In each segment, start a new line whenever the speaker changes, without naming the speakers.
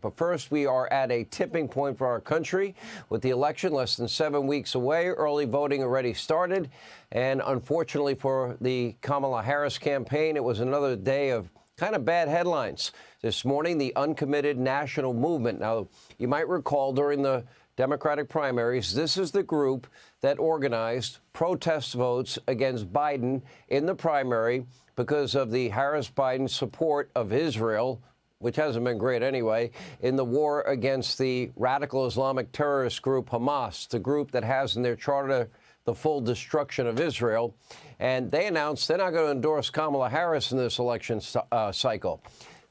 But first, we are at a tipping point for our country with the election less than 7 weeks away. Early voting already started. And unfortunately for the Kamala Harris campaign, it was another day of kind of bad headlines. This morning, the Uncommitted national movement. Now, you might recall during the Democratic primaries, this is the group that organized protest votes against Biden in the primary because of the Harris-Biden support of Israel, which hasn't been great anyway, in the war against the radical Islamic terrorist group Hamas, the group that has in their charter the full destruction of Israel. And they announced they're not going to endorse Kamala Harris in this election cycle.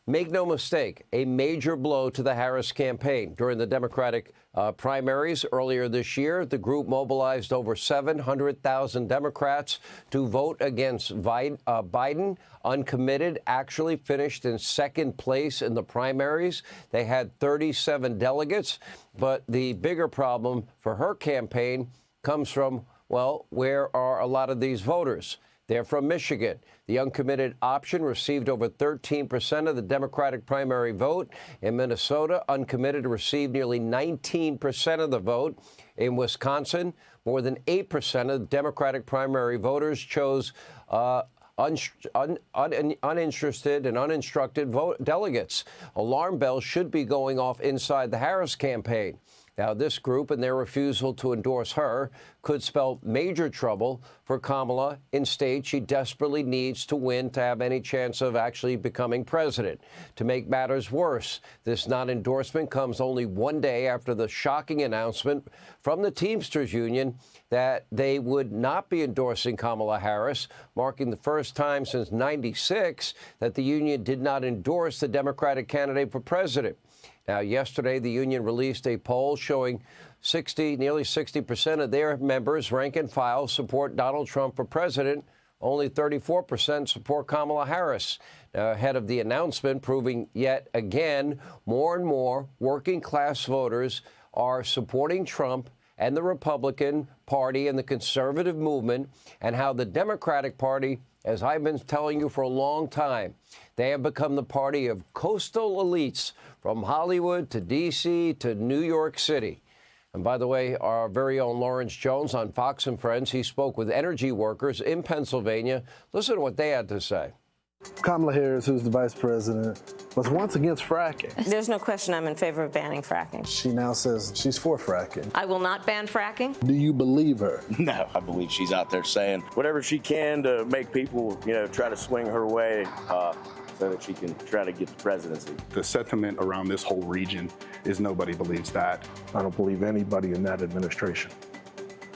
Make no mistake, a major blow to the Harris campaign. During the Democratic primaries earlier this year, the group mobilized over 700,000 Democrats to vote against Biden. Uncommitted actually finished in second place in the primaries. They had 37 delegates. But the bigger problem for her campaign comes from, well, where are a lot of these voters? They're from Michigan. The Uncommitted option received over 13% of the Democratic primary vote. In Minnesota, Uncommitted received nearly 19% of the vote. In Wisconsin, more than 8% of the Democratic primary voters chose uninterested and uninstructed delegates. Alarm bells should be going off inside the Harris campaign. Now, this group and their refusal to endorse her could spell major trouble for Kamala in states she desperately needs to win to have any chance of actually becoming president. To make matters worse, this non-endorsement comes only one day after the shocking announcement from the Teamsters Union that they would not be endorsing Kamala Harris, marking the first time since '96 that the union did not endorse the Democratic candidate for president. Now, yesterday, the union released a poll showing nearly 60% of their members, rank and file, support Donald Trump for president. Only 34% support Kamala Harris. Ahead of the announcement, proving yet again more and more working-class voters are supporting Trump and the Republican Party and the conservative movement, and how the Democratic Party, as I've been telling you for a long time, they have become the party of coastal elites from Hollywood to D.C. to New York City. And by the way, our very own Lawrence Jones on Fox and Friends, he spoke with energy workers in Pennsylvania. Listen to what they had to say.
Kamala Harris, who's the vice president, was once against fracking.
There's no question I'm in favor of banning fracking.
She now says she's for fracking.
I will not ban fracking.
Do you believe her?
No, I believe she's out there saying whatever she can to make people, try to swing her way so that she can try to get the presidency.
The sentiment around this whole region is nobody believes that.
I don't believe anybody in that administration.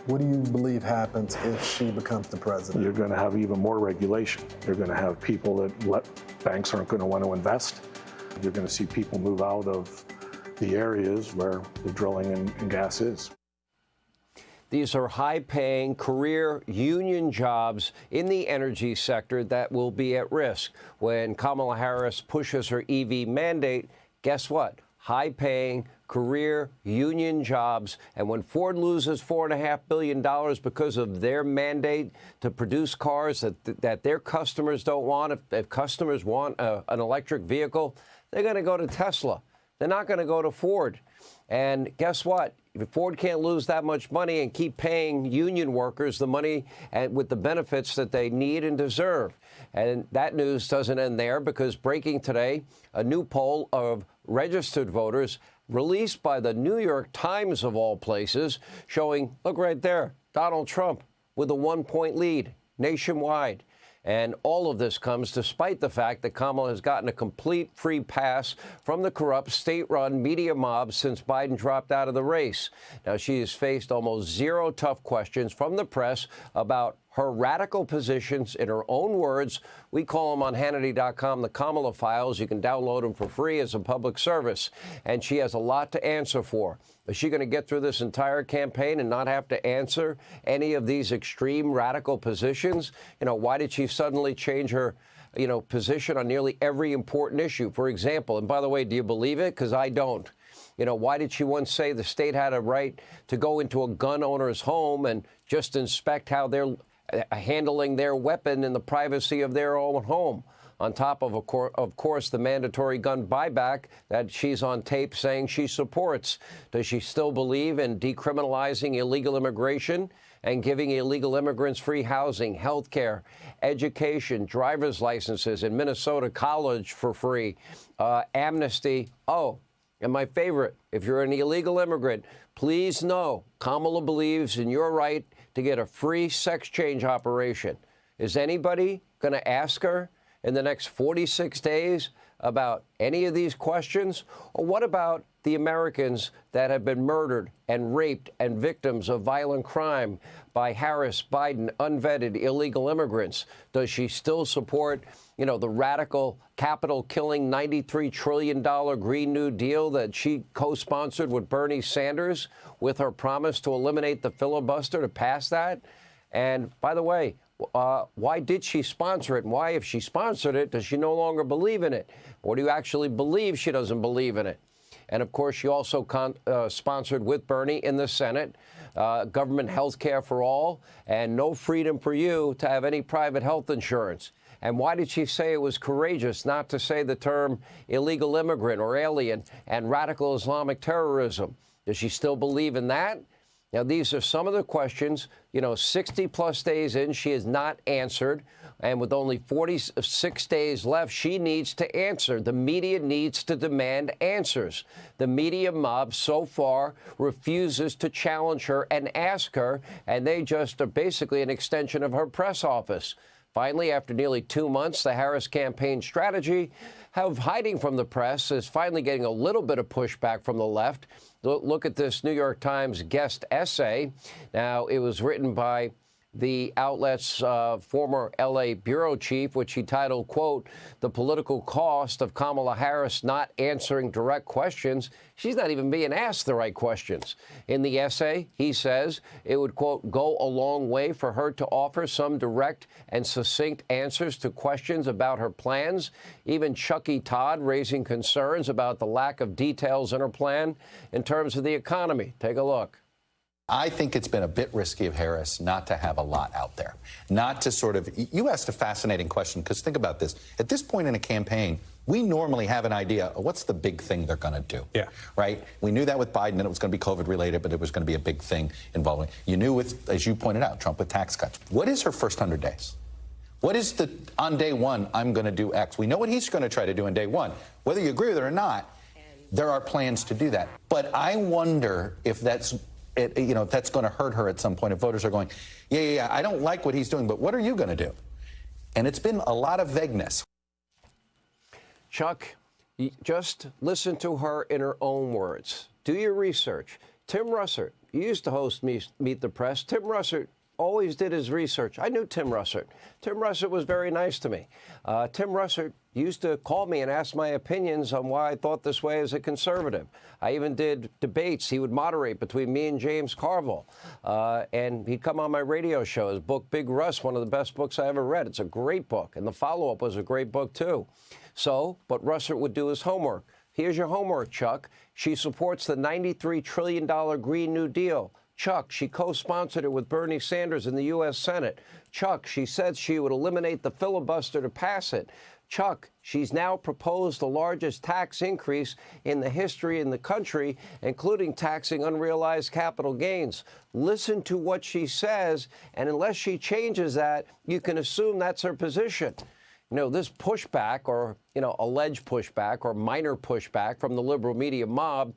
What do you believe happens if she becomes the president?
You're going to have even more regulation. You're going to have people that banks aren't going to want to invest. You're going to see people move out of the areas where the drilling and gas is.
These are high-paying career union jobs in the energy sector that will be at risk. When Kamala Harris pushes her EV mandate, guess what? High-paying career union jobs. And when Ford loses $4.5 billion because of their mandate to produce cars that their customers don't want, if customers want an electric vehicle, they're going to go to Tesla. They're not going to go to Ford. And guess what? If Ford can't lose that much money and keep paying union workers the money and with the benefits that they need and deserve. And that news doesn't end there, because breaking today, a new poll of registered voters released by the New York Times, of all places, showing, look right there, Donald Trump with a 1-point lead nationwide. And all of this comes despite the fact that Kamala has gotten a complete free pass from the corrupt state-run media mob since Biden dropped out of the race. Now, she has faced almost zero tough questions from the press about her radical positions. In her own words, we call them on Hannity.com the Kamala Files. You can download them for free as a public service. And she has a lot to answer for. Is she going to get through this entire campaign and not have to answer any of these extreme radical positions? Why did she suddenly change her, position on nearly every important issue? For example, and by the way, do you believe it? Because I don't. Why did she once say the state had a right to go into a gun owner's home and just inspect how they're handling their weapon in the privacy of their own home? on top of course, the mandatory gun buyback that she's on tape saying she supports. Does she still believe in decriminalizing illegal immigration and giving illegal immigrants free housing, health care, education, driver's licenses, in Minnesota, college for free, amnesty? Oh, and my favorite, if you're an illegal immigrant, please know Kamala believes in your right to get a free sex change operation. Is anybody going to ask her in the next 46 days about any of these questions? Or what about the Americans that have been murdered and raped and victims of violent crime by Harris, Biden, unvetted illegal immigrants? Does she still support, the radical capital-killing $93 trillion Green New Deal that she co-sponsored with Bernie Sanders with her promise to eliminate the filibuster to pass that? And by the way, why did she sponsor it? And why, if she sponsored it, does she no longer believe in it? Or do you actually believe she doesn't believe in it? And, of course, she also sponsored with Bernie in the Senate government health care for all and no freedom for you to have any private health insurance. And why did she say it was courageous not to say the term illegal immigrant or alien and radical Islamic terrorism? Does she still believe in that? Now, these are some of the questions, 60-plus days in, she has not answered. And with only 46 days left, she needs to answer. The media needs to demand answers. The media mob so far refuses to challenge her and ask her, and they just are basically an extension of her press office. Finally, after nearly 2 months, the Harris campaign strategy of hiding from the press is finally getting a little bit of pushback from the left. Look at this New York Times guest essay. Now, it was written by the outlet's former L.A. bureau chief, which he titled, quote, "The Political Cost of Kamala Harris Not Answering Direct Questions." She's not even being asked the right questions. In the essay, he says it would, quote, "go a long way for her to offer some direct and succinct answers to questions about her plans." Even Chucky Todd raising concerns about the lack of details in her plan in terms of the economy. Take a look.
I think it's been a bit risky of Harris not to have a lot out there, not to sort of, you asked a fascinating question, because think about this. At this point in a campaign, we normally have an idea of what's the big thing they're going to do. Yeah. Right? We knew that with Biden, that it was going to be COVID related, but it was going to be a big thing involving. You knew with, as you pointed out, Trump with tax cuts. What is her first 100 days? What is the, on day one, I'm going to do X? We know what he's going to try to do on day one. Whether you agree with it or not, there are plans to do that. But I wonder if that's, if that's going to hurt her at some point, if voters are going, yeah, I don't like what he's doing, but what are you going to do? And it's been a lot of vagueness.
Chuck, just listen to her in her own words. Do your research. Tim Russert, you used to host Meet the Press. Tim Russert always did his research. I knew Tim Russert. Tim Russert was very nice to me. Tim Russert used to call me and ask my opinions on why I thought this way as a conservative. I even did debates. He would moderate between me and James Carville. And he'd come on my radio show. His book, Big Russ, one of the best books I ever read. It's a great book. And the follow-up was a great book, too. But Russert would do his homework. Here's your homework, Chuck. She supports the $93 trillion Green New Deal. Chuck, she co-sponsored it with Bernie Sanders in the U.S. Senate. Chuck, she said she would eliminate the filibuster to pass it. Chuck, she's now proposed the largest tax increase in the history in the country, including taxing unrealized capital gains. Listen to what she says, and unless she changes that, you can assume that's her position. This pushback or, alleged pushback or minor pushback from the liberal media mob,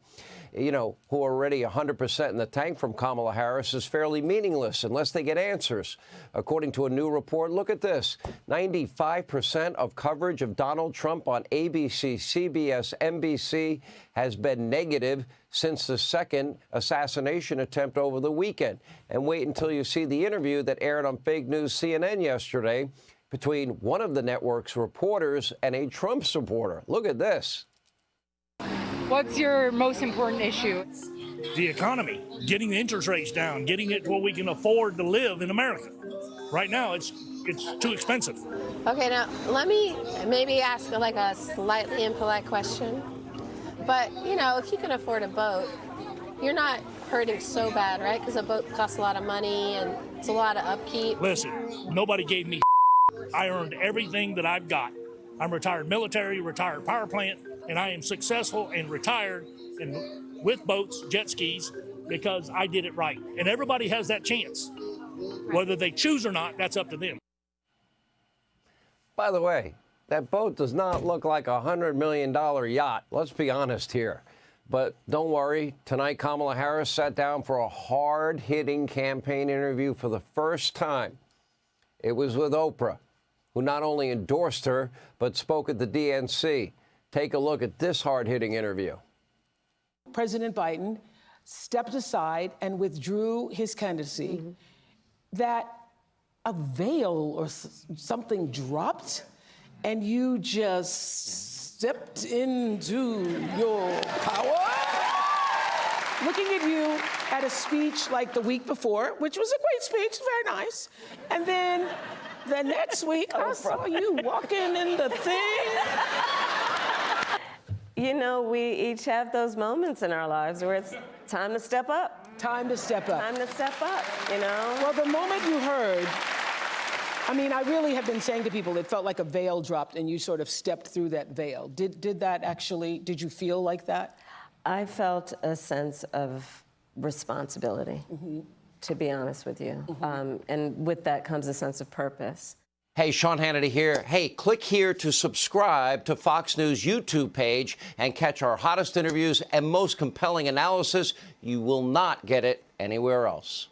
who are already 100% in the tank from Kamala Harris, is fairly meaningless unless they get answers. According to a new report, look at this. 95% of coverage of Donald Trump on ABC, CBS, NBC has been negative since the second assassination attempt over the weekend. And wait until you see the interview that aired on fake news CNN yesterday between one of the network's reporters and a Trump supporter. Look at this.
What's your most important issue?
The economy, getting the interest rates down, getting it where we can afford to live in America. Right now, it's too expensive.
Okay, now let me maybe ask like a slightly impolite question. But, if you can afford a boat, you're not hurting so bad, right? Because a boat costs a lot of money and it's a lot of upkeep.
Listen, nobody gave me I earned everything that I've got I'm retired military, retired power plant, and I am successful and retired and with boats, jet skis, because I did it right. And everybody has that chance. Whether they choose or not, that's up to them.
By the way, that boat does not look like a $100 million yacht. Let's be honest here. But don't worry, tonight Kamala Harris sat down for a hard-hitting campaign interview for the first time. It was with Oprah, who not only endorsed her, but spoke at the DNC. Take a look at this hard-hitting interview.
President Biden stepped aside and withdrew his candidacy, that a veil or something dropped, and you just stepped into your power. Looking at you at a speech like the week before, which was a great speech, very nice, and then the next week I saw you walking in the thing.
You know, we each have those moments in our lives where it's time to step up.
Time to step up.
Time to step up, you know?
Well, the moment you heard, I mean, I really have been saying to people, it felt like a veil dropped and you sort of stepped through that veil. Did you feel like that?
I felt a sense of responsibility, to be honest with you. And with that comes a sense of purpose.
Hey, Sean Hannity here. Hey, click here to subscribe to Fox News YouTube page and catch our hottest interviews and most compelling analysis. You will not get it anywhere else.